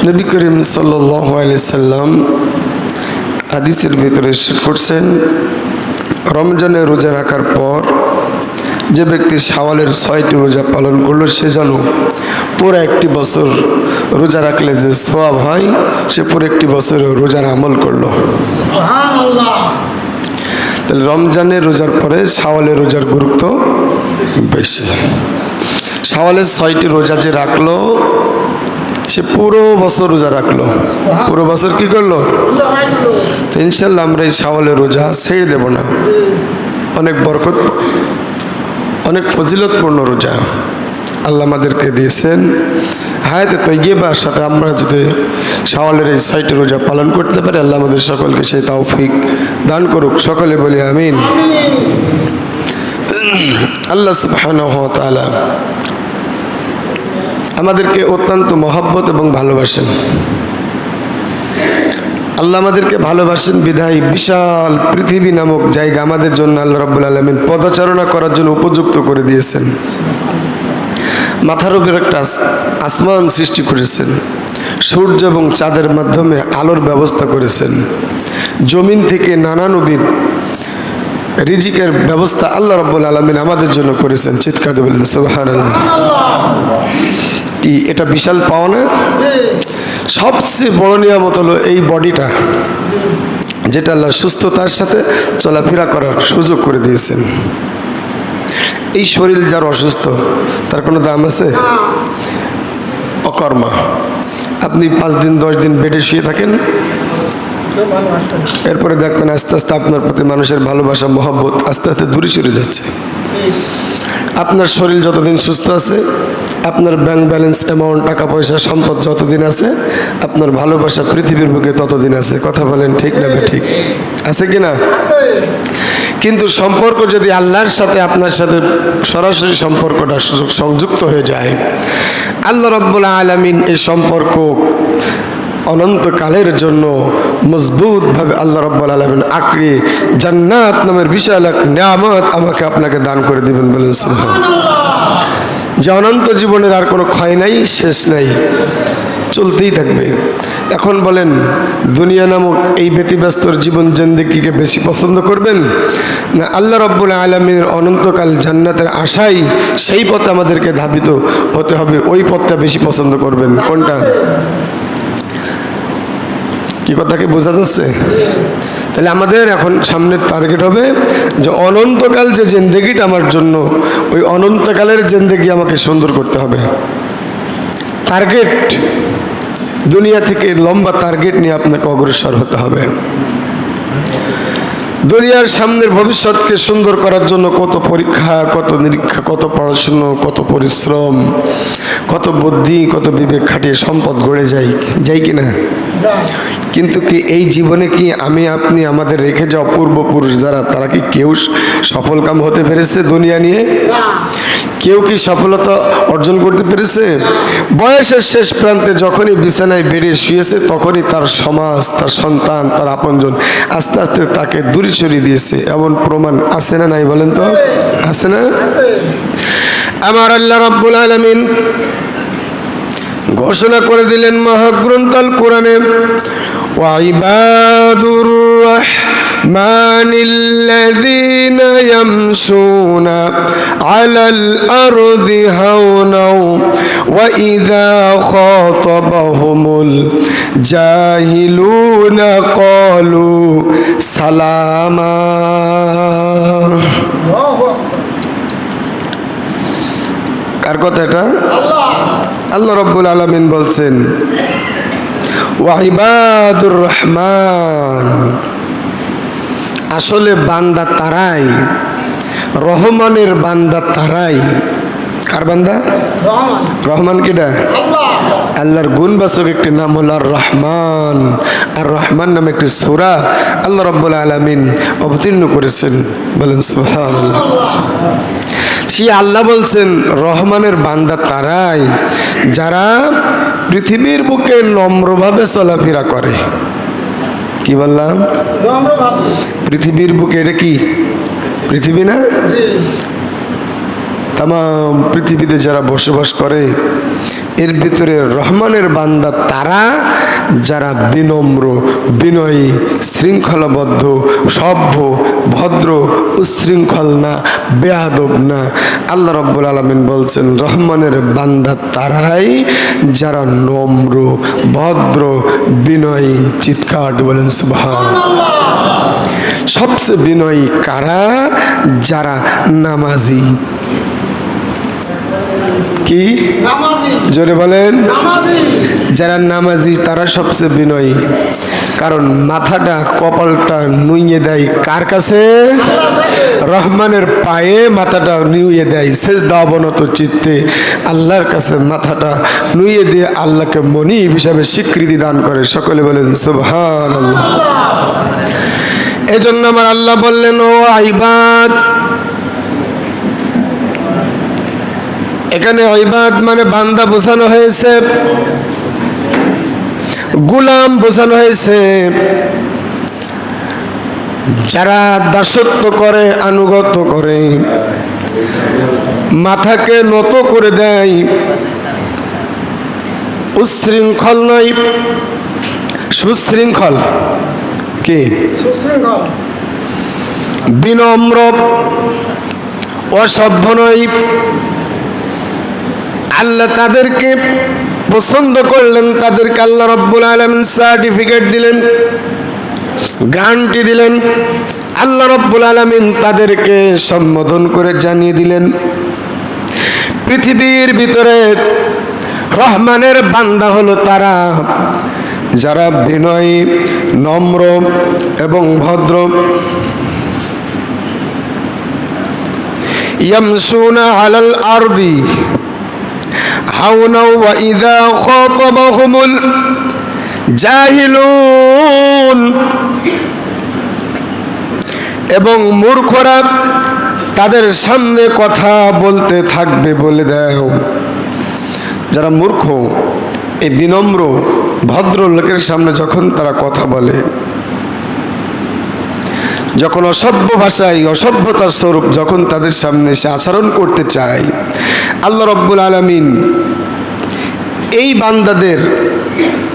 নবী করিম সাল্লাল্লাহু আলাইহি সাল্লাম হাদিসের ভিতরে ইরশাদ করছেন, রমজানে রোজা রাখার পর যে ব্যক্তি শাওয়ালের 6টি রোজা পালন করলো সে যেন পুরো একটি বছর রোজা রাখলে যে সওয়াব হয় সে পুরো একটি বছর রোজার আমল করলো। সুবহানাল্লাহ। তাহলে রমজানের রোজার পরে শাওয়ালের রোজার গুরুত্ব বেশি। শাওয়ালের 6টি রোজা যে রাখলো সে পুরো বছর রোজা রাখলো, পুরো বছর কি করলো? তো ইনশাল্লাহ আমরা এই শাওয়ালের রোজা ছেড়ে দেব না। অনেক বরকত, অনেক ফজিলতপূর্ণ রোজা আল্লাহ আমাদেরকে দিয়েছেন। হায়াতে তাইয়্যিবার সাথে আমরা যদি শাওয়ালের এই 6টি রোজা পালন করতে পারি, আল্লাহ আমাদের সকলকে সেই তৌফিক দান করুক। সকলে বলি আমিন। আল্লাহ সুবহানাহু ওয়া তাআলা আমাদেরকে অত্যন্ত মহব্বত এবং ভালোবাসেন। আল্লাহ আমাদেরকে ভালোবাসেন বিধায় বিশাল পৃথিবী নামক জায়গা আমাদের জন্য আল্লাহ রাব্বুল আলামিন পদচারণা করার জন্য উপযুক্ত করে দিয়েছেন। মাথার উপর একটা আসমান সৃষ্টি করেছেন, সূর্য এবং চাঁদের মাধ্যমে আলোর ব্যবস্থা করেছেন, জমিন থেকে নানা নবীর রিজিকের ব্যবস্থা আল্লাহ রাব্বুল আলামিন আমাদের জন্য করেছেন। চিৎকার দিয়ে বলেন সুবহানাল্লাহ। কি এটা বিশাল পাওয়া না? সবচেয়ে বড় নিয়ামত হলো এই বডিটা, যেটা আল্লাহ সুস্থতার সাথে চলাফেরা করার সুযোগ করে দিয়েছেন। এই শরীর যার অসুস্থ তার কোনো দাম আছে? অকর্মা। আপনি 5 দিন 10 দিন বেডে শুয়ে থাকেন, এরপরে দেখবেন আস্তে আস্তে আপনার প্রতি মানুষের ভালোবাসা মহব্বত আস্তে আস্তে দূরে সরে যাচ্ছে। আপনার শরীর যতদিন সুস্থ আছে, আপনার ব্যাংক ব্যালেন্স অ্যামাউন্ট টাকা পয়সা সম্পদ যতদিন আছে, আপনার ভালোবাসা পৃথিবীর বুকে ততদিন আছে। কথা বলেন ঠিক না ঠিক? আছে কি না? কিন্তু সম্পর্ক যদি আল্লাহর সাথে আপনার সাথে সরাসরি সম্পর্কটা সংযুক্ত হয়ে যায়, আল্লাহ রাব্বুল আলামিন এই সম্পর্ক অনন্তকালের জন্য মজবুতভাবে আল্লাহ রাব্বুল আলামিন আঁকড়ে জান্নাত নামের বিশাল এক নিয়ামত আমাকে আপনাকে দান করে দিবেন। বলেন সুবহানাল্লাহ। যে অনন্ত জীবনের আর কোনো ক্ষয় নাই, শেষ নাই, চলতেই থাকবে। এখন বলেন, দুনিয়া নামক এই ব্যতিব্যস্তর জীবন জিন্দেগিকে বেশি পছন্দ করবেন না আল্লাহ রাব্বুল আলামিনের অনন্তকাল জান্নাতের আশায় সেই পথে আমাদেরকে ধাবিত হতে হবে, ওই পথটা বেশি পছন্দ করবেন? কোনটা? কি কথা কি বোঝা যাচ্ছে? তাহলে আমাদের এখন সামনের টার্গেট হবে যে অনন্তকাল যে জিন্দেগিটা আমার জন্য, ওই অনন্তকালের জিন্দেগি আমাকে সুন্দর করতে হবে। টার্গেট, দুনিয়া থেকে লম্বা টার্গেট নিয়ে আপনাকে অগ্রসর হতে হবে। দুনিয়ার সামনের ভবিষ্যৎকে সুন্দর করার জন্য কত পরীক্ষা, কত নিরীক্ষা, কত পড়াশুনো, কত পরিশ্রম, কত বুদ্ধি, কত বিবেক খাটিয়ে সম্পদ গড়ে যাই কিনা? কিন্তু কি এই জীবনে কি আমি আপনি আমাদের রেখে যাওয়া পূর্বপুরুষ যারা, তারা কি কেউ সফল কাম হতে পেরেছে দুনিয়া নিয়ে? কেউ কি সফলতা অর্জন করতে পেরেছে? বয়সের শেষ প্রান্তে যখনই বিছানায় বেরিয়ে শুয়েছে, তখনই তার সমাজ, তার সন্তান, তার আপনজন আস্তে আস্তে তাকে দূরে সরিয়ে দিয়েছে। এমন প্রমাণ আছে না নাই? বলেন তো, আছে না? আমার আল্লাহ রাব্বুল আলামিন ঘোষণা করে দিলেন মহাগ্রন্থ আল কোরআনে, ওয়াইবাদুর রহমানিল্লাযীনা ইয়ামশুনা আলাল আরদি হাওনা ওয়া ইযা খাতাবাহুমুল জাহিলুনা ক্বালু সালামা। কার কথা এটা? আল্লাহ রাব্বুল আলামিন বলছেন, ওয়াইবাদুর রহমান, আসলে বান্দা তারাই, রহমানের বান্দা তারাই। কার বান্দা? রহমান কিটা? আল্লাহর গুণবাচক একটি নাম হলো আর রহমান। আর রহমান নামে একটি সূরা আল্লাহ রাব্বুল আলামিন অবতীর্ণ করেছেন। বলেন সুবহানাল্লাহ। সে আল্লাহ বলছেন রহমানের বান্দা তারাই যারা পৃথিবীর বুকে নম্রভাবে চলাফেরা করে। কি বললাম? পৃথিবীর বুকে। এটা কি পৃথিবী না? তাম পৃথিবীতে যারা বসবাস করে এর ভিতরে রহমানের বান্দা তারা যারা বিনম্র, বিনয়ী, শৃঙ্খলাবদ্ধ, সভ্য, ভদ্র, উচ্ছৃঙ্খল না, বেয়াদব না। আল্লাহ রাব্বুল আলামিন বলছেন রহমানের বান্দা তারাই যারা নম্র, ভদ্র, বিনয়ী। চিৎকার বলেন সুবহানাল্লাহ। সবচেয়ে বিনয়ী কারা? যারা নামাজি। কি জোরে বলেন? যারা নামাজি তারা সবচেয়ে বিনয়ী। কারণ মাথাটা, কপালটা নুইয়ে দেয় কার কাছে? রহমানের পায়ে মাথাটা নুইয়ে দেয়, সেজদা অবনত চিত্তে আল্লাহর কাছে মাথাটা নুইয়ে দিয়ে আল্লাহকে মনিব হিসাবে স্বীকৃতি দান করে। সকলে বলেন সুবহানাল্লাহ। এজন্য আমার আল্লাহ বললেন, ও ইবাদ। এখানে ইবাদ মানে বান্দা বোঝানো হয়েছে, গোলাম বোঝানো হয়েছে। যারা দাসত্ব করে, আনুগত্য করে, মাথাকে নত করে দেয়, উচ্ছৃঙ্খল নয়, সুশৃঙ্খল। কি? বিনম্র, অসভ্য নয়। আল্লাহ তাদেরকে পছন্দ করলেন, তাদেরকে আল্লাহ রাব্বুল আলামিন সার্টিফিকেট দিলেন, গ্যারান্টি দিলেন। আল্লাহ রাব্বুল আলামিন তাদেরকে সম্বোধন করে জানিয়ে দিলেন পৃথিবীর ভিতরে রহমানের বান্দা হলো তারা যারা বিনয়ী, নম্র এবং ভদ্র। ইয়ামশুনা আলাল আরদি হাওনা ওয়া ইযা খাতাবাহুমুল জাহিলুন। এবং মূর্খরা তাদের সামনে কথা বলতে থাকবে। বলে দাও, যারা মূর্খ, এই বিনম্র ভদ্র লোকের সামনে যখন তারা কথা বলে, যখন অসভ্য ভাষায়, অসভ্যতার স্বরূপ যখন তাদের সামনে সে আচরণ করতে চায়, আল্লাহ রাব্বুল আলামিন এই বান্দাদের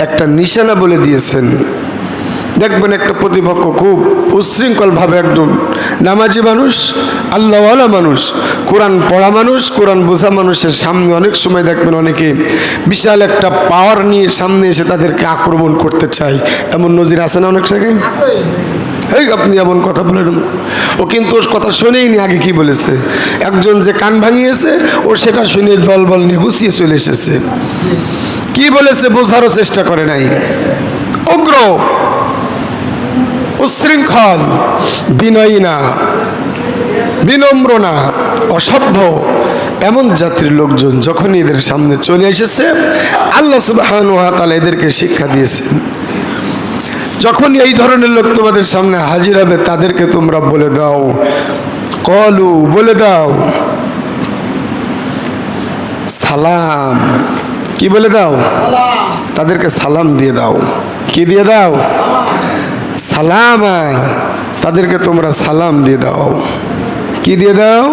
একটা নিশানা বলে দিয়েছেন। দেখবেন একটা প্রতিপক্ষ খুব উচ্ছৃঙ্খলভাবে একজন নামাজি মানুষ, আল্লাহওয়ালা মানুষ, কোরআন পড়া মানুষ, কোরআন বোঝা মানুষের সামনে অনেক সময় দেখবেন অনেকে বিশাল একটা পাওয়ার নিয়ে সামনে এসে তাদেরকে আক্রমণ করতে চায়। এমন নজির আছে না অনেক জায়গায়? এই আপনি এমন কথা বলেন, ও কিন্তু ওর কথা শুনেইনি আগে কি বলেছে। একজন যে কান ভাঙিয়েছে ও সেটা শুনে দলবল নিয়ে গুছিয়ে চলে এসেছে। কি বলেছে বোঝারও চেষ্টা করে নাই। উগ্র, উচ্ছৃঙ্খল, বিনয়ী না, বিনম্র না, অসভ্য, এমন জাতির লোকজন যখনই এদের সামনে চলে এসেছে, আল্লাহ সুবহানাহু ওয়া তাআলা এদেরকে শিক্ষা দিয়েছেন, যখন এই ধরনের লোক তোমাদের সামনে হাজির হবে তাদেরকে তোমরা বলে দাও, কলু, বলে দাও সালাম। কি বলে দাও? তাদেরকে সালাম দিয়ে দাও। কি দিয়ে দাও? সালামা। তাদেরকে তোমরা সালাম দিয়ে দাও। কি দিয়ে দাও?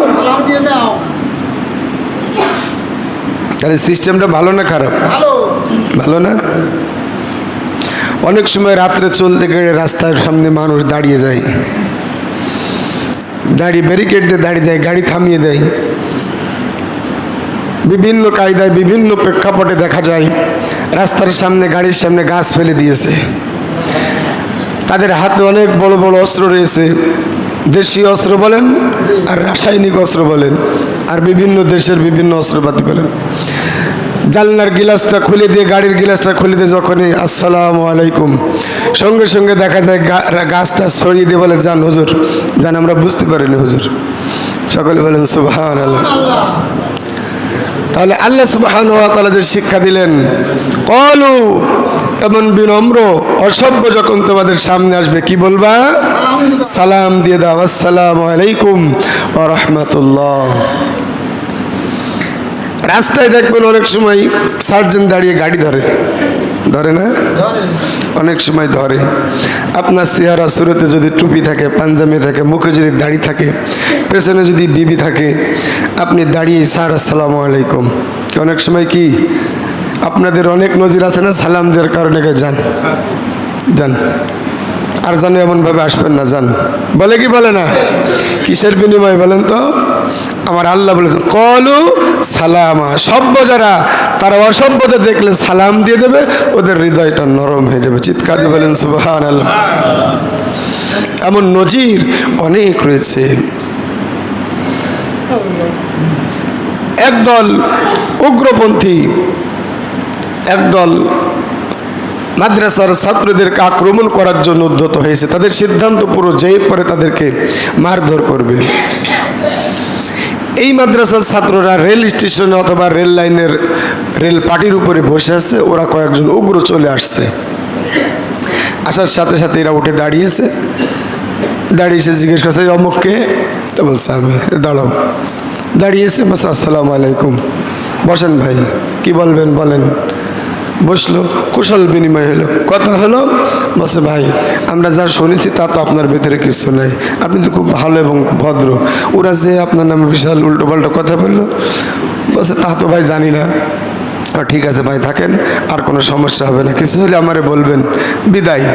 তাহলে সিস্টেমটা ভালো না খারাপ? ভালো না? অনেক সময় রাত্রে চলতে গেলে রাস্তার সামনে মানুষ দাঁড়িয়ে যায়, দাঁড়িয়ে ব্যারিকেড দিয়ে দাঁড়িয়ে দেয়, গাড়ি থামিয়ে দেয়। বিভিন্ন কায়দায়, বিভিন্ন প্রেক্ষাপটে দেখা যায় রাস্তার সামনে, গাড়ির সামনে গাছ ফেলে দিয়েছে। তাদের হাতে অনেক বড় বড় অস্ত্র রয়েছে, দেশীয় অস্ত্র বলেন আর রাসায়নিক অস্ত্র বলেন আর বিভিন্ন দেশের বিভিন্ন অস্ত্রপাতি বলেন। জানলার গিলাসটা খুলে দিয়ে, গাড়ির গিলাসটা খুলে দিয়ে যখনই আসসালামু আলাইকুম, সঙ্গে সঙ্গে দেখা যায় গাছটা ছড়িয়ে দিয়ে বলে, যান হুজুর যান, আমরা বুঝতে পারিনি হুজুর। সকলে বলেন সুবহানাল্লাহ। তাহলে আল্লাহ সুবহানাহু ওয়া তাআলা যে শিক্ষা দিলেন, কলু, এমন বিনম্র অসভ্য যখন তোমাদের সামনে আসবে কি বলবা? সালাম দিয়ে দাও, আসসালামু আলাইকুম ওয়া রাহমাতুল্লাহ। রাস্তায় দেখবেন অনেক সময় সার্জেন দাঁড়িয়ে গাড়ি ধরে, ধরে না? অনেক সময় ধরে। আপনার চেহারা সুরতে যদি টুপি থাকে, পাঞ্জাবি থাকে, মুখে যদি দাড়ি থাকে, পেছনে যদি বিবি থাকে, আপনি দাঁড়িয়ে স্যার আসসালামু আলাইকুম, অনেক সময় কি আপনাদের অনেক নজির আছে না সালাম দেওয়ার কারণে? যান যান, আর জানো এমনভাবে আসবেন না, যান। বলে কি বলে না? কিসের বিনিময় বলেন তো? আমার আল্লাহ বলেছেন কলু সালামা, সভ্য যারা তারা অসভ্যতা দেখলে সালাম দিয়ে দেবে, ওদের হৃদয়টা নরম হয়ে যাবে। চিৎকার দিয়ে বলেন সুবহানাল্লাহ। এমন নজির অনেক রয়েছে। একদল উগ্রপন্থী, একদল মাদ্রাসার ছাত্রদেরকে আক্রমণ করার জন্য উদ্যত হয়েছে। তাদের সিদ্ধান্ত পুরো যেই পরে তাদেরকে মারধর করবে। এই মাদ্রাসার ছাত্ররা রেল স্টেশনে অথবা রেল লাইনের রেল পাটির উপরে বসে আছে। ওরা কয়েকজন উগ্র চলে আসছে। আসার সাথে সাথে এরা উঠে দাঁড়িয়েছে। দাঁড়িয়েছে, জিজ্ঞেস করছে অমুককে? তো বলছে আমি। দাঁড়াও। দাঁড়িয়েছে, বলছে আসসালামু আলাইকুম। বসেন ভাই, কি বলবেন বলেন। বসলো, কুশল বিনিময় হলো, কথা হলো। বলছে ভাই আমরা যা শুনেছি তা তো আপনার ভেতরে কিছু নাই, আপনি তো খুব ভালো এবং ভদ্র। ওরা যে আপনার নামে বিশাল উল্টো পাল্টা কথা বললো, বলছে তা তো ভাই জানি না। ঠিক আছে ভাই থাকেন, আর কোনো সমস্যা হবে না, কিছু হলে আমারে বলবেন। বিদায়।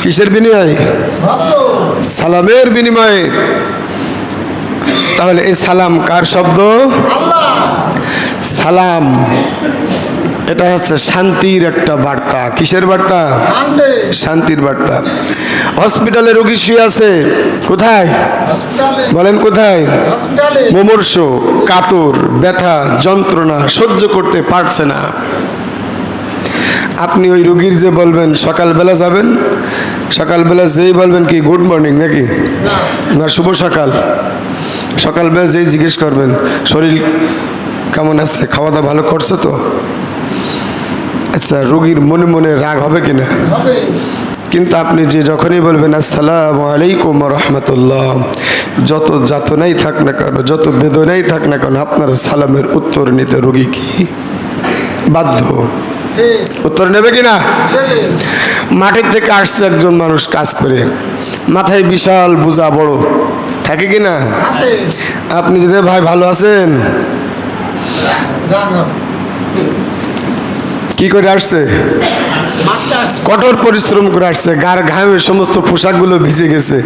কিসের বিনিময়ে? সালামের বিনিময়ে। তাহলে এই সালাম কার শব্দ? সালাম এটা হচ্ছে শান্তির একটা বার্তা। কিসের বার্তা? শান্তির বার্তা। হসপিটালে রোগী শুয়ে আছে, কোথায় বলেন? কোথায়? মুমূর্ষ, কাতর, ব্যথা, যন্ত্রণা সহ্য করতে পারছে না। আপনি ওই রোগীর যে বলবেন সকালবেলা যাবেন, সকালবেলা যেই বলবেন কি গুড মর্নিং নাকি না শুভ সকাল, সকালবেলা যেই জিজ্ঞেস করবেন শরীর কেমন আছে, খাওয়া দাওয়া ভালো করছো তো, আচ্ছা রোগীর মনে মনে রাগ হবে কিনা? কিন্তু আপনি যে যখনই বলবেন আসসালামু আলাইকুম রহমতুল্লাহ, যত যাতনাই থাক না কেন, যত বেদনাই থাক না কেন, আপনার সালামের উত্তর নিতে রোগী কি বাধ্য? উত্তর নেবে কিনা? মাঠের থেকে আসছে একজন মানুষ কাজ করে, মাথায় বিশাল বোঝা বড় থাকে কিনা? আপনি যদি ভাই ভালো আছেন, কি করে আসছে? কঠোর পরিশ্রম করে আসছে, গার ঘামের সমস্ত পোশাকগুলো ভিজে গেছে,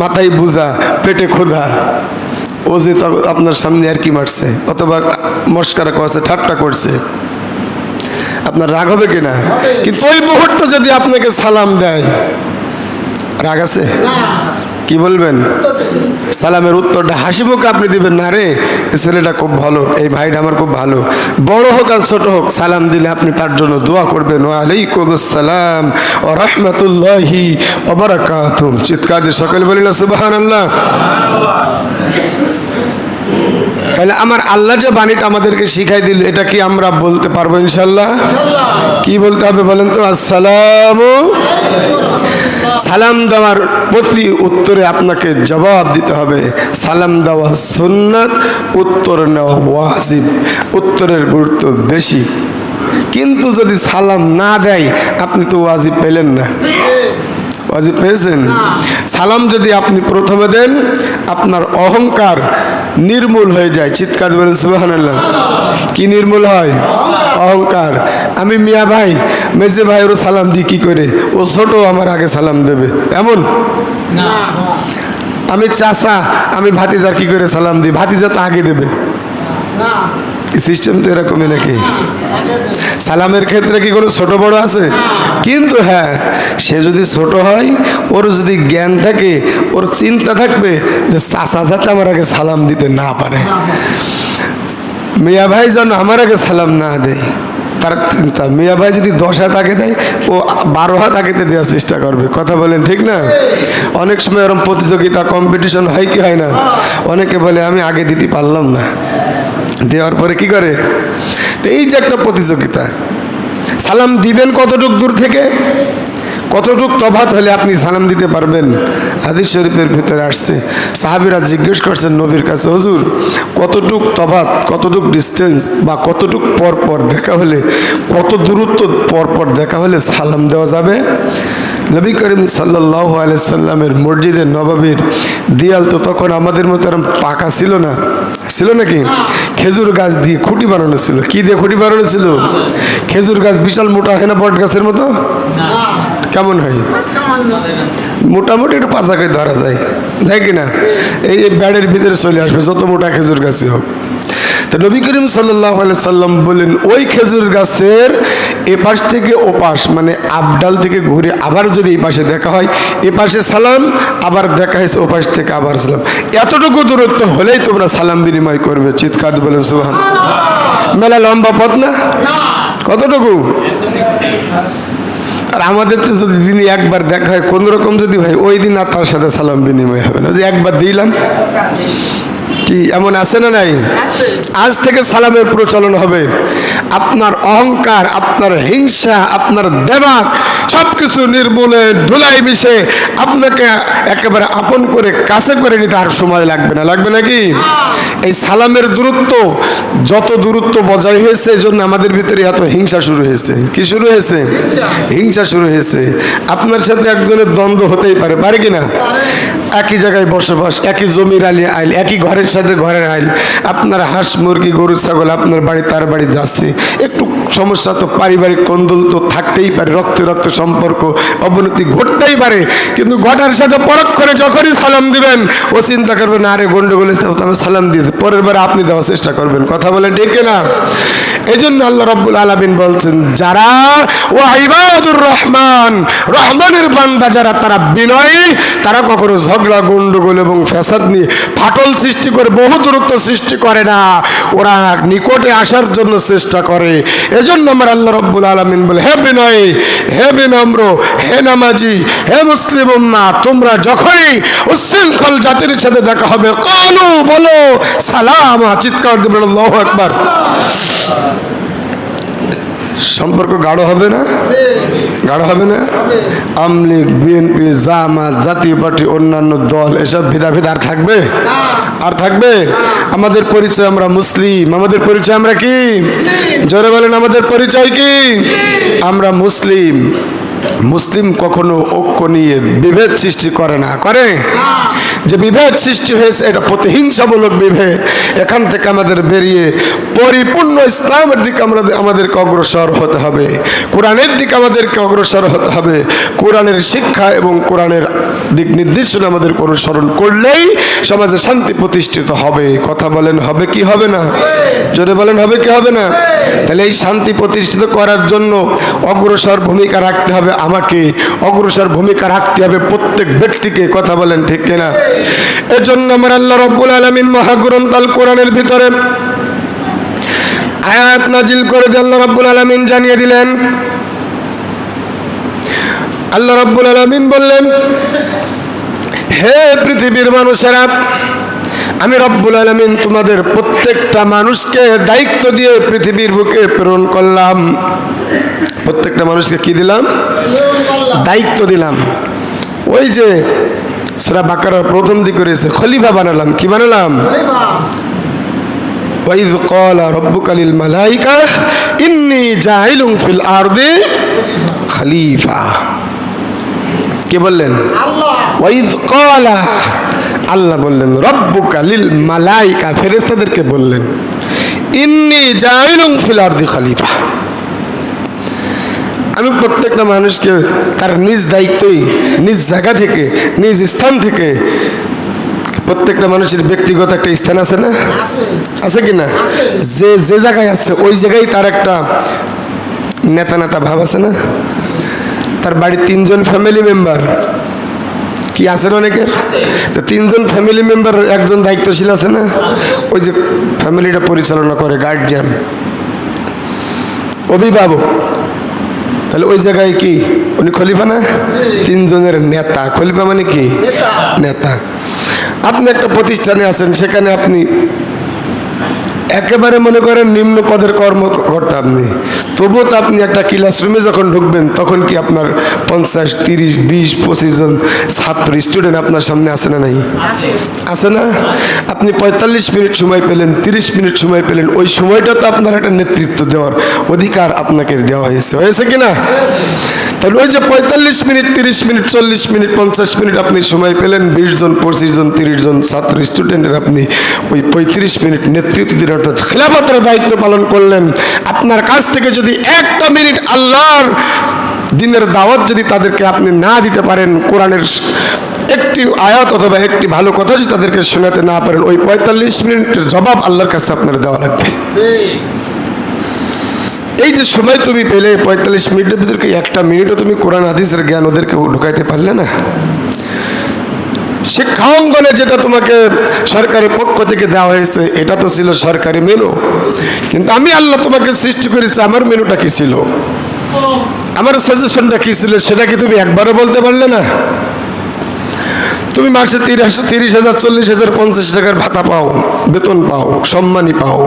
মাথায় বোঝা, পেটে ক্ষুধা। ও যে আপনার সামনে আর কি মারছে অথবা মস্কারা করছে, ঠাট্টা করছে, আপনার রাগ হবে কিনা? কিন্তু ওই মুহূর্তে যদি আপনাকে সালাম দেয়, রাগ আছে? কি বলবেন? সালামের উত্তরটা হাসি মুখে আপনি দিবেন, না রে এই ছেলেটা খুব ভালো, এই ভাইটা আমার খুব ভালো। বড় হোক আর ছোট হোক, সালাম দিলে আপনি তার জন্য দোয়া করবেন, ওয়ালাইকুম আসসালাম ওয়া রাহমাতুল্লাহি ওয়া বারাকাতুহু। চিৎকার দিয়ে সকলে বলি না সুবহানাল্লাহ। তাহলে আমার আল্লাহ যে বাণীটা আমাদেরকে শিখাই দিল, এটা কি আমরা বলতে পারবো ইনশাল্লাহ? কি বলতে হবে বলেন তো? আসসালামু। সালাম দেওয়ার প্রতি উত্তরে আপনাকে জবাব দিতে হবে। সালাম দেওয়া সুন্নাত, উত্তর নেওয়া ওয়াজিব। উত্তরের গুরুত্ব বেশি। কিন্তু যদি সালাম না দেয়, আপনি তো ওয়াজিব পেলেন না। ওয়াজিব পেয়েছেন? সালাম যদি আপনি প্রথমে দেন, আপনার অহংকার নির্মূল হয়ে যায়। চিৎকার বলেন সুবহানাল্লাহ। কি নির্মূল হয়? অহংকার। আমি মিয়া ভাই, মেজে ভাই, ওর সালাম দিই কি করে? ও ছোট, আমার আগে সালাম দেবে এমন না। আমি চাচা, আমি ভাতিজার কি করে সালাম দিই? ভাতিজা তো আগে দেবে না। সিস্টেম তো এরকমই নাকি? সালামের ক্ষেত্রে কি কোনো ছোট বড় আছে? কিন্তু হ্যাঁ, সে যদি ছোট হয়, ওর যদি জ্ঞান থাকে, ওর চিন্তা থাকবে যে চাচা যাতে আমার আগে সালাম দিতে না পারে, মিয়া ভাই যেন আমার আগে সালাম না দেয়, তার চিন্তা। মিয়া ভাই যদি 10 হাত আগে দেয়, ও 12 হাত আগেতে দেওয়ার চেষ্টা করবে। কথা বলেন ঠিক না? অনেক সময় এরকম প্রতিযোগিতা, কম্পিটিশন হয় কি হয় না? অনেকে বলে আমি আগে দিতে পারলাম না, দেওয়ার পরে কি করে? এই যে একটা প্রতিযোগিতা। সালাম দিবেন কতটুক দূর থেকে, কতটুক তফাৎ হলে আপনি সালাম দিতে পারবেন? হাদিস শরীফের ভিতরে আসছে, সাহাবীরা জিজ্ঞেস করছেন নবীর কাছে, হুজুর কতটুক তফাৎ, কতটুক ডিস্টেন্স বা কতটুক পর পর দেখা হলে, কত দূরত্ব পর পর দেখা হলে সালাম দেওয়া যাবে? নবী করিম সাল্লাল্লাহু আলাইহি সাল্লামের মসজিদে নববীর দেয়াল তো তখন আমাদের মতো এরকম পাকা ছিল না, ছিল নাকি? খেজুর গাছ দিয়ে খুঁটি বানানো ছিল। কি দিয়ে খুঁটি বানানো ছিল? খেজুর গাছ বিশাল মোটা হয় না বট গাছের মতো? কেমন হয়? মোটামুটি একটু পাচাকে ধরা যায়, যায় কিনা? এই ব্যাড়ের ভিতরে চলে আসবে যত মোটা খেজুর গাছই হোক। তো নবী করিম সাল্লাল্লাহু আলাইহি সাল্লাম বলেন, ওই খেজুর গাছের এপাশ থেকে ওপাশ, মানে আবডাল থেকে ঘুরে আবার যদি এই পাশে দেখা হয়, এ পাশে সালাম, আবার দেখা হয়েছে ওপাশ থেকে আবার সালাম, এতটুকু দূরত্ব হলেই তোমরা সালাম বিনিময় করবে। চিৎকার বলেন সুবহানাল্লাহ। মেলা লম্বা পথ না? কতটুকু? আর আমাদের তো যদি দিনে একবার দেখা হয় কোন রকম যদি হয়, ওই দিন আর তার সাথে সালাম বিনিময় হবে না। যে একবার দিলাম, কি এমন আছে না নাই? আজ থেকে সালামের প্রচলন হবে। আপনার অহংকার, আপনার হিংসা, আপনার দেমাগ সবকিছু নির্মূলে ধুলাই মিশে আপনাকে একেবারে আপন করে কাছে করে নিতে আর সময় লাগবে না। লাগবে নাকি? এই সালামের দূরত্ব, যত দূরত্ব বজায় হয়েছে, এই জন্য আমাদের ভিতরে এত হিংসা শুরু হয়েছে। কি শুরু হয়েছে? হিংসা শুরু হয়েছে। আপনার সাথে একজনের দ্বন্দ্ব হতেই পারে, পারে কিনা? একই জায়গায় বসবাস, একই জমির আইল, একই ঘরের সাথে ঘরের আইল, আপনার হাঁস মুরগি গরু ছাগল আপনার বাড়ি তার বাড়ি যাচ্ছে, একটু সমস্যা তো পারিবারিক কোন্দল তো থাকতেই পারে, রক্তে রক্তে সম্পর্ক অবনতি ঘটতেই পারে। কিন্তু ঘটার সাথে পরক্ষণে যখনই সালাম দিবেন, ও চিন্তা করবেন আরে গন্ডগোল আমি সালাম দিয়েছি, পরের বার আপনি দেওয়ার চেষ্টা করবেন। কথা বলেন ঠিক না? এই জন্য আল্লাহ রাব্বুল আলামিন বলছেন, যারা ও ইবাদুর রহমান, রহমানের বান্দা যারা, তারা বিনয়ী, তারা কখনো ঝগড়া গন্ডগোল এবং ফ্যাসাদ নিয়ে ফাটল সৃষ্টি করে বহু দূরত্ব সৃষ্টি করে না, ওরা নিকটে আসার জন্য চেষ্টা করে। এজন্য আমার আল্লাহ রাব্বুল আলামিন বলে, হে বিনয়ী, হে বিনম্র, হে নামাজি, হে মুসলিম উম্মাহ, তোমরা যখনই উচ্ছৃঙ্খল জাতির সাথে দেখা হবে, কালু বলো সালাম, চিৎকার দেবেন আল্লাহু আকবার। সম্পর্ক গাঢ় হবে না? গাঢ় হবে না? আমলিগ, বিএনপি, জামাত, জাতীয় পার্টি, অন্যান্য দল, এসব ভেদাভেদ আর থাকবে? আর থাকবে? আমাদের পরিচয় আমরা মুসলিম। আমাদের পরিচয় আমরা কি? জোরে বলেন, আমাদের পরিচয় কি? আমরা মুসলিম। মুসলিম কখনো ঐক্য নিয়ে বিভেদ সৃষ্টি করে না। করে? যে বিভেদ সৃষ্টি হয়েছে এটা প্রতিহিংসামূলক বিভেদ। এখান থেকে আমাদের বেরিয়ে পরিপূর্ণ ইসলামের দিকে আমাদেরকে অগ্রসর হতে হবে, কোরআনের দিকে আমাদেরকে অগ্রসর হতে হবে। কোরআনের শিক্ষা এবং কোরআনের দিক নির্দেশনা আমাদের অনুসরণ করলেই সমাজে শান্তি প্রতিষ্ঠিত হবে। কথা বলেন, হবে কি হবে না? জোরে বলেন, হবে কি হবে না? তাহলে এই শান্তি প্রতিষ্ঠিত করার জন্য অগ্রসর ভূমিকা রাখতে হবে আমাকে, অগ্রসর ভূমিকা রাখতে হবে প্রত্যেক ব্যক্তিকে। কথা বলেন ঠিক কিনা? এজন্য আমার আল্লাহ রাব্বুল আলামিন মহাগ্রন্থ আল কোরআনের ভিতরে আয়াত নাজিল করে দিয়ে আল্লাহ রাব্বুল আলামিন জানিয়ে দিলেন, আল্লাহ রাব্বুল আলামিন বললেন, হে পৃথিবীর মানুষেরা, আমি রব্বুল আলামিন তোমাদের প্রত্যেকটা মানুষকে দায়িত্ব দিয়ে পৃথিবীর বুকে প্রেরণ করলাম। প্রত্যেকটা মানুষকে কি দিলাম? দায়িত্ব দিলাম। ওই যে সূরা বাকারার প্রথম দিকে রয়েছে, খলিফা বানালাম। কি বানালাম? ওয়াইজ ক্বালা রাব্বুকা লিল মালাইকা ইন্নী জাইলুন ফিল আরদি খলিফা। কে বললেন? আল্লাহ। ওয়াইজ ক্বালা, আল্লাহ বললেন, রব্বুকা লিল মালাইকা, ফেরেশতাদেরকে বললেন, ইন্নী জাইলুন ফিল আরদি খলিফা, আমি প্রত্যেকটা মানুষকে তার নিজ দায়িত্বই, নিজ জায়গা থেকে, নিজ স্থান থেকে, প্রত্যেকটা মানুষের ব্যক্তিগত একটা স্থান আছে না? আছে কি না? যে যে জায়গায় আছে ওই জায়গায় তার একটা নেতা নেতা ভাব আছে না? তার বাড়ির 3 জন ফ্যামিলি মেম্বার কি আছেন অনেকের, তো 3 জন ফ্যামিলি মেম্বার একজন দায়িত্বশীল আছে না? ওই যে ফ্যামিলিটা পরিচালনা করে, গার্জিয়ান, অভিভাবক। তাহলে ওই জায়গায় কি উনি খলিফা না? 3 জনের নেতা। খলিফা মানে কি? নেতা। আপনি একটা প্রতিষ্ঠানে আছেন, সেখানে আপনি একেবারে মনে করেন নিম্ন পদের কর্মকর্তা আপনি, তবুও তো আপনি একটা ক্লাসরুমে যখন ঢুকবেন তখন কি আপনার 50, 30, 20, 25 জন ছাত্র স্টুডেন্ট আপনার সামনে আছে না? নাই? আছে না? আপনি 45 মিনিট সময় পেলেন, 30 মিনিট সময় পেলেন, ওই সময়টা তো আপনার একটা নেতৃত্ব দেওয়ার অধিকার আপনাকে দেওয়া হয়েছে, হয়েছে কিনা? তাহলে ওই যে 45 মিনিট, 30 মিনিট, 40 মিনিট, 50 মিনিট আপনি সময় পেলেন, 20 জন, 25 জন, 30 জন ছাত্র স্টুডেন্টের আপনি ওই 35 মিনিট নেতৃত্ব দিন, অর্থাৎ খেলাফতের দায়িত্ব পালন করলেন। আপনার কাছ থেকে যদি একটা মিনিট আল্লাহর দিনের দাওয়াত যদি তাদেরকে আপনি না দিতে পারেন, কোরআনের একটি আয়াত অথবা একটি ভালো কথা যদি তাদেরকে শোনাতে না পারেন, ওই 45 মিনিটের জবাব আল্লাহর কাছে আপনার দেওয়া লাগবে। এই যে সময় তুমি পেলে 45 মিনিটের ভিতরে একটা মিনিটও তুমি কোরআন হাদিসের জ্ঞান ওদেরকে ঢুকাইতে পারলে না। শিক্ষা অঙ্গনে যেটা তোমাকে সরকারের পক্ষ থেকে দেওয়া হয়েছে এটা তো ছিল সরকারি মেনু, কিন্তু আমি আল্লাহ তোমাকে সৃষ্টি করেছি, আমার মেনুটা কি ছিল, আমার সাজেশনটা কি ছিল, সেটা কি তুমি একবারও বলতে পারলে না? তুমি মাসে 30,000, 40,000, 50 টাকার ভাতা পাও, বেতন পাও, সম্মানী পাও,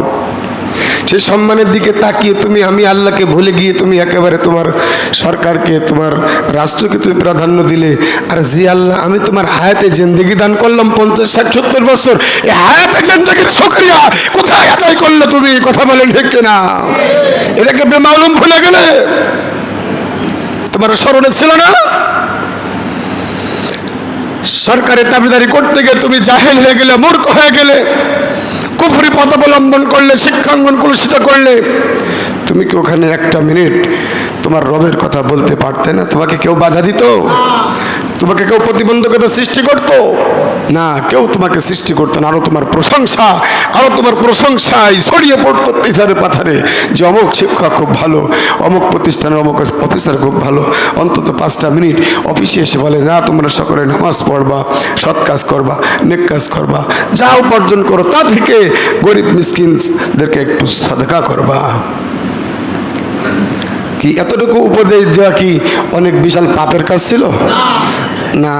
সেই সম্মানের দিকে তাকিয়ে আমি আল্লাহকে ভুলে গিয়ে তুমি একেবারে তোমার সরকারকে, তোমার রাষ্ট্রকে তুমি প্রাধান্য দিলে। আর জি আল্লাহ, আমি তোমার হায়াতে জিন্দেগি দান করলাম 50, 60, 70 বছর, এই হায়াতে জিন্দেগির শুকরিয়া কোথায় আদায় করলে তুমি? কথা বলেন ঠিক কিনা? এটাকে বেমালুম ভুলে গেলে? তোমার স্মরণে ছিল না? সরকারের দাবিদারি করতে গিয়ে তুমি জাহেল হয়ে গেলে, মূর্খ হয়ে গেলে, কুফরি পথ অবলম্বন করলে, শিক্ষাঙ্গন কলুষিত করলে। তুমি কি ওখানে একটা মিনিট তোমার রবের কথা বলতে পারতে না? তোমাকে কেউ বাধা দিত? তোমাকে কেউ প্রতিবন্ধকতা সৃষ্টি করত না? কেউ তোমাকে সৃষ্টি করতো না। আরো তোমার প্রশংসায় ছড়িয়ে পড়তো পিছারে পাথারে যে অমুক শিক্ষক খুব ভালো, অমুক প্রতিষ্ঠানের অমুক অফিসার খুব ভালো। অন্তত 5টা মিনিট অফিসে এসে বলে, না তোমরা সকলে নামাজ পড়বা, সৎ কাজ করবা, নেক কাজ করবা, যা উপার্জন করো তা থেকে গরিব মিসকিনদেরকে একটু সাদকা করবা। কি এতটুকু উপদেশ দেওয়া কি অনেক বিশাল পাপের কাজ ছিল? না।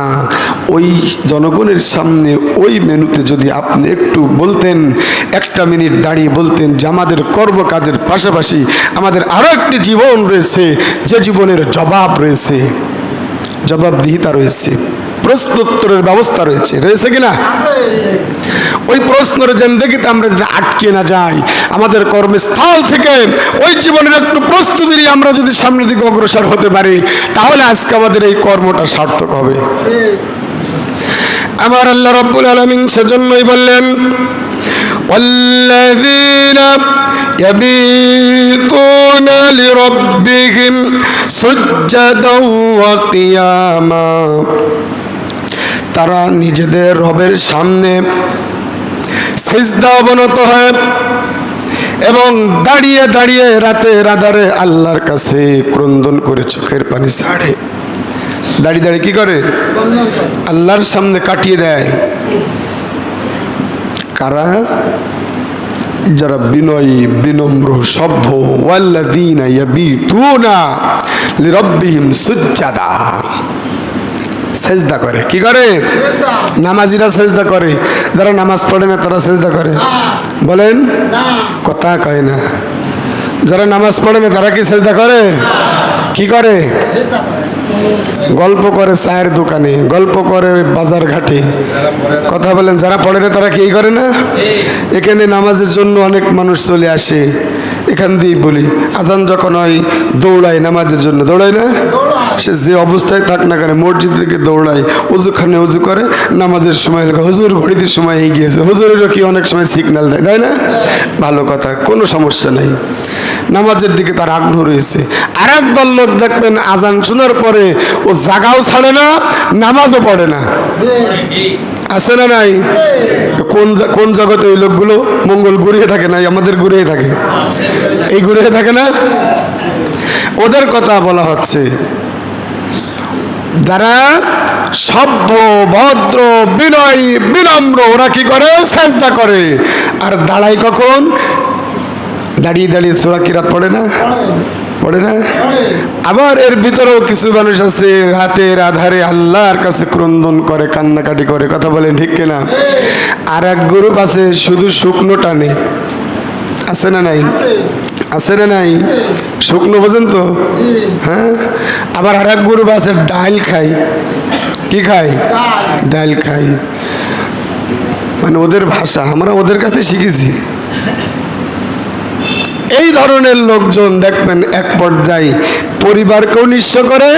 ওই জনগণের সামনে ওই মেনুতে যদি আপনি একটু বলতেন, একটা মিনিট দাঁড়িয়ে বলতেন যে আমাদের কর্মকাজের পাশাপাশি আমাদের আরো একটি জীবন রয়েছে, যে জীবনের জবাব রয়েছে, জবাবদিহিতা রয়েছে, প্রশ্নোত্তরের ব্যবস্থা রয়েছে কিনা? ওই প্রশ্নের জিন্দেগিতে আমরা যদি আটকে না যাই, আমাদের কর্মস্থল থেকে ওই জীবনের একটু প্রস্তুতি নিয়ে আমরা যদি সামনের দিকে অগ্রসর হতে পারি, তাহলে আজকে আমাদের এই কর্মটা সার্থক হবে। আমার আল্লাহ রাব্বুল আলামিন সেজন্যই বললেন, ওয়াল্লাযীনা ইয়াবিতুনা লিরাব্বিহিম সুজদাও ওয়া কিয়ামা। তারা নিজেদের রবের সামনে সিজদা অবনত হয় এবং দাঁড়িয়ে দাঁড়িয়ে রাতের আধারে আল্লাহর কাছে ক্রন্দন করে চোখের পানি ছাড়ে। দাঁড়িয়ে দাঁড়িয়ে কি করে? আল্লাহর সামনে কাটিয়ে দেয়। কারা? যারা বিনয়ী, বিনম্র, সভ্য। ওয়াল্লাযীনা ইয়াবিতুনা লিরাব্বিহিম সুজদা, সেজদা করে। কি করে? নামাজিরা সেজদা করে। যারা নামাজ পড়ে না তারা সেজদা করে? বলেন, কথা কয় না। যারা নামাজ পড়ে না তারা কি সেজদা করে? কি করে? গল্প করে চায়ের দোকানে, গল্প করে বাজার ঘাটে। কথা বলেন, যারা পড়ে না তারা কি করে না? এখানে নামাজের জন্য অনেক মানুষ চলে আসে, এখান দিয়ে বলি আজান যখন হয় দৌড়ায় নামাজের জন্য, দৌড়ায় না? সে যে অবস্থায় থাক না কেন মসজিদ থেকে দৌড়ায়, অজুখানে অজু করে, নামাজের সময় হুজুর ঘড়িতে সময় এগিয়েছে, হুজুরেরও কি অনেক সময় সিগন্যাল দেয়, তাই না? ভালো কথা, কোনো সমস্যা নেই, নামাজের দিকে তার আগ্রহ রয়েছে। আর এক দল লোক দেখবেন আজান শোনার পরে ও জাগাও ছাড়ে না, নামাজও পড়ে না। আছে না নাই? কোন জগতে ওই লোকগুলো? মঙ্গল ঘুরিয়ে থাকে না, আমাদের ঘুরিয়ে থাকে, এই ঘুরিয়ে থাকে না? ওদের কথা বলা হচ্ছে। যারা সভ্য, ভদ্র, বিনয়ী, বিনম্র, ওরা কি করে? সেজদা করে। আর দাঁড়ায় কখন? দাঁড়িয়ে দাঁড়িয়ে সূরা কিরাত পড়ে না? পড়ে না? আবার এর ভিতরেও কিছু মানুষ আছে রাতের আধারে আল্লাহর কাছে ক্রন্দন করে, কান্নাকাটি করে। কথা বলেন ঠিক কিনা? আর এক গ্রুপ আছে শুধু শুকনো টানে। আছে না নাই? আছে না নাই? শুকনো বোঝেন তো? হ্যাঁ। আবার আর এক গ্রুপ আছে ডাল খাই। কি খাই? ডাল খাই। মানে ওদের ভাষা আমরা ওদের কাছে শিখেছি। এই ধরনের লোকজন দেখবেন এক পর্যায়ে পরিবারকেও নিঃস্ব করে,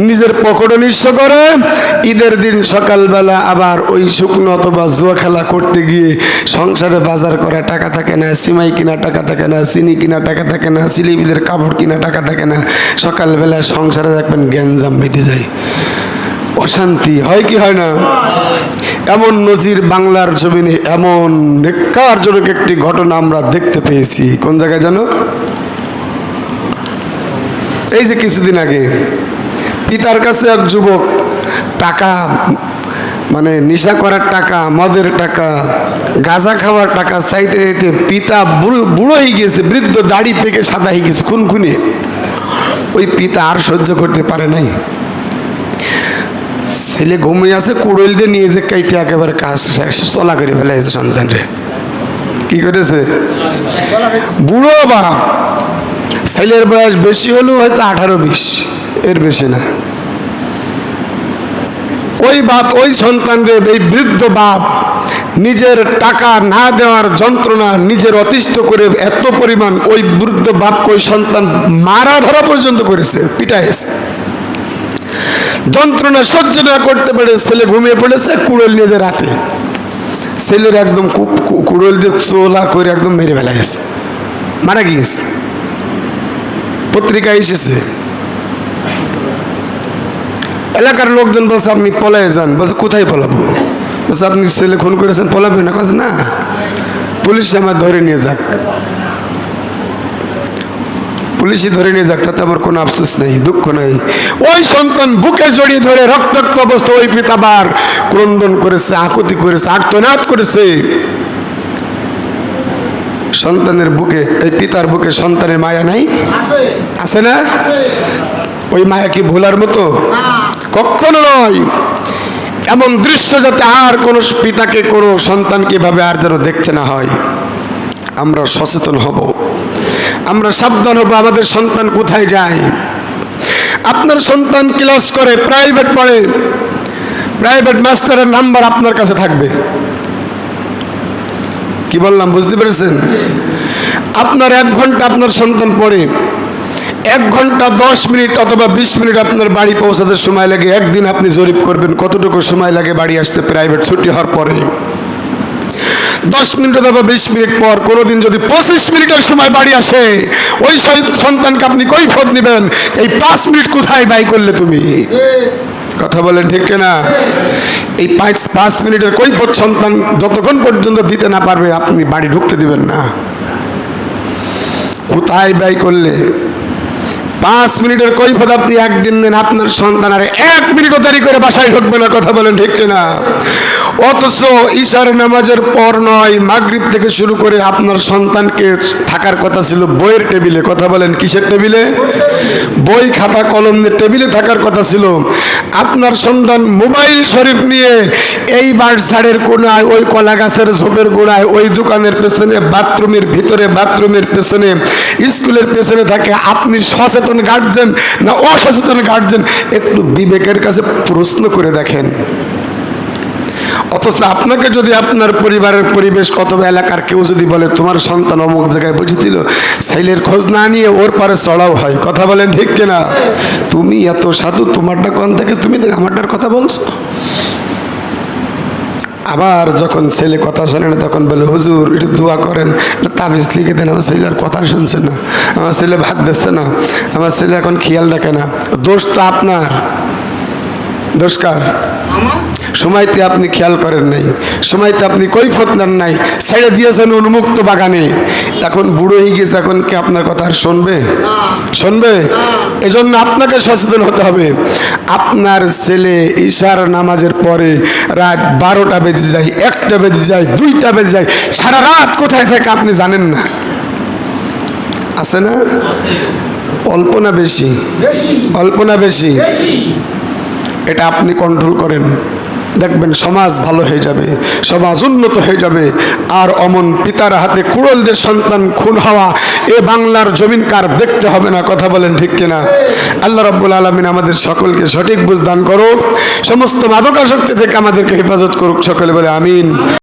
নিজের পকেটও নিঃস্ব করে। ঈদের দিন সকালবেলা আবার ওই শুকনো অথবা জুয়া খেলা করতে গিয়ে সংসারে বাজার করা টাকা থাকে না, সিমাই কিনা টাকা থাকে না, চিনি কিনা টাকা থাকে না, ছেলেপিলের কাপড় কিনা টাকা থাকে না। সকালবেলা সংসারে দেখবেন গ্যাঞ্জাম বেঁধে যায়, অশান্তি হয় কি হয় না? এমন নজির বাংলার জমিনে এমন নেক্কারজনক একটি ঘটনা আমরা দেখতে পেয়েছি। কোন জায়গায় জানো? এই যে কিছুদিন আগে পিতার কাছে এক যুবক টাকা, মানে নেশা করার টাকা, মদের টাকা, গাঁজা খাওয়ার টাকা চাইতে চাইতে পিতা বুড়ো হয়ে গিয়েছে, বৃদ্ধ, দাড়ি পেকে সাদা হয়ে গেছে, খুনখুনি। ওই পিতা আর সহ্য করতে পারে নাই। ছেলে ঘুমিয়ে আছে, কুড়োল দিয়ে নিয়ে যে কেটে একেবারে কাজ চলা করে ফেলেছে সন্তানরে। কি করেছে? বুড়ো বাপ, ছেলের বয়স বেশি হলেও হয়তো 18-20, এর বেশি না। ওই বাপ ওই সন্তানরে, এই বৃদ্ধ বাপ নিজের টাকা না দেওয়ার যন্ত্রণা নিজের অতিষ্ঠ করে এত পরিমাণ ওই বৃদ্ধ বাপকে ওই সন্তান মারা ধরা পর্যন্ত করেছে, পিটাইছে। যন্ত্রণা সহ্য না করতে পারে ছেলে ঘুমিয়ে পড়েছে, কুড়োল নিয়ে যে রাতে ছেলের একদম কুড়োল দিয়ে চোলা করে একদম মেরে ফেলা গেছে, মারা গিয়েছে। পত্রিকায় এসেছে। এলাকার লোকজন বলছে আপনি পলায়ে যান। বলছে কোথায় পলাবো? বলছে আপনি ছেলে খুন করেছেন, পলাবেন না? কাছে না, পুলিশ আমার ধরে নিয়ে যাক, পুলিশই ধরে নিয়ে যাক, তাতে আমার কোনো আফসোস নেই, দুঃখ নেই। ওই সন্তান বুকে জড়িয়ে ধরে রক্তাক্ত অবস্থা ওই পিতাবার ক্রন্দন করেছে, আকুতি করেছে, আর্তনাদ করেছে। সন্তানের বুকে, এই পিতার বুকে সন্তানের মায়া নাই? আছে না? ওই মায়া কি ভোলার মতো? কখনো নয়। এমন দৃশ্য যাতে আর কোনো পিতাকে, কোনো সন্তানকে এভাবে আর যেন দেখতে না হয়, আমরা সচেতন হব, আমরা সাবধান হব। আমাদের সন্তান কোথায় যায়? আপনার সন্তান ক্লাস করে, প্রাইভেট পড়ে, প্রাইভেট মাস্টারের নাম্বার আপনার কাছে থাকবে। কি বললাম বুঝতে পেরেছেন? আপনার 1 ঘন্টা আপনার সন্তান পড়ে, 1 ঘন্টা 10 মিনিট অথবা 20 মিনিট আপনার বাড়ি পৌঁছাতে সময় লাগে। একদিন আপনি জরিপ করবেন কতটুকু সময় লাগে বাড়ি আসতে প্রাইভেট ছুটি হওয়ার পরে। 10 মিনিট অথবা 20 মিনিট পর কোনোদিন যদি 25 মিনিটের সময় বাড়ি আসে, ওই সন্তানকে আপনি কৈফিয়ত নেবেন, এই 5 মিনিট কোথায় ব্যয় করলে তুমি? কথা বলেন ঠিক কিনা? এই 5 মিনিটের কৈফিয়ত সন্তান যতক্ষণ পর্যন্ত দিতে না পারবে আপনি বাড়ি ঢুকতে দিবেন না। কোথায় ব্যয় করলে? 5 মিনিটের কৈফিয়ত আপনি একদিন দেন, আপনার সন্তান আর 1 মিনিটও দেরি করে বাসায় ঢুকবে না। কথা বলেন ঠিক কিনা? অথচ ঈশার নামাজের পর নয়, মাগরিব থেকে শুরু করে আপনার সন্তানকে থাকার কথা ছিল বইয়ের টেবিলে। কথা বলেন কিসের টেবিলে? বই খাতা কলম নিয়ে টেবিলে থাকার কথা ছিল। আপনার সন্তান মোবাইল শরীফ নিয়ে এই বাঁশঝাড়ের কোণায়, ওই কলা গাছের ঝোপের গোড়ায়, ওই দোকানের পেছনে, বাথরুমের ভিতরে, বাথরুমের পেছনে, স্কুলের পেছনে থাকে। আপনি সচেতন গার্জেন না অসচেতন গার্জেন? একটু বিবেকের কাছে প্রশ্ন করে দেখেন। অথচ আপনাকে যদি আপনার পরিবারের পরিবেশ অথবা এলাকার কেউ যদি বলে তোমার সন্তান অমুক জায়গায় বসেছিল, ছেলের খোঁজ না নিয়ে ওর পারে চড়াও হয়। কথা বলেন ঠিক কিনা? তুমি এত সাধু, তোমারটা কোন থেকে তুমি আমারটার কথা বলছো? আবার যখন ছেলে কথা শোনে না তখন বলে হুজুর একটু দোয়া করেন, তাবিজ লিখে দেন, আমার ছেলে আর কথা শুনছে না, আমার ছেলে ভাত দিচ্ছে না, আমার ছেলে এখন খেয়াল রাখে না। দোষ তো আপনার, দোষ কার? সময়তে আপনি খেয়াল করেন নাই, সময়তে আপনি কৈফিয়ত নেন নাই, ছেড়ে দিয়েছেন উন্মুক্ত বাগানে। এখন বুড়ো হয়ে গেছে, এখন কি আপনার কথা আর শুনবে? শুনবে? এজন্য আপনাকে সচেতন হতে হবে। আপনার ছেলে ঈশার নামাজের পরে রাত 12টা বেজে যায়, 1টা বেজে যায়, 2টা বেজে যায়, সারা রাত কোথায় থাকে আপনি জানেন না। আছে না? অল্প না বেশি? অল্প না বেশি? এটা আপনি কন্ট্রোল করেন, দেখবেন সমাজ ভালো হয়ে যাবে, সমাজ উন্নত হয়ে যাবে। আর অমন পিতার হাতে কুড়োলদের সন্তান খুন হওয়া এ বাংলার জমিন কার দেখতে হবে না। কথা বলেন ঠিক কিনা? আল্লাহ রাব্বুল আলামিন আমাদের সকলকে সঠিক বুঝ দান করুক, সমস্ত মাদকাসক্তি থেকে আমাদেরকে হেফাজত করুক। সকলে বলে আমিন।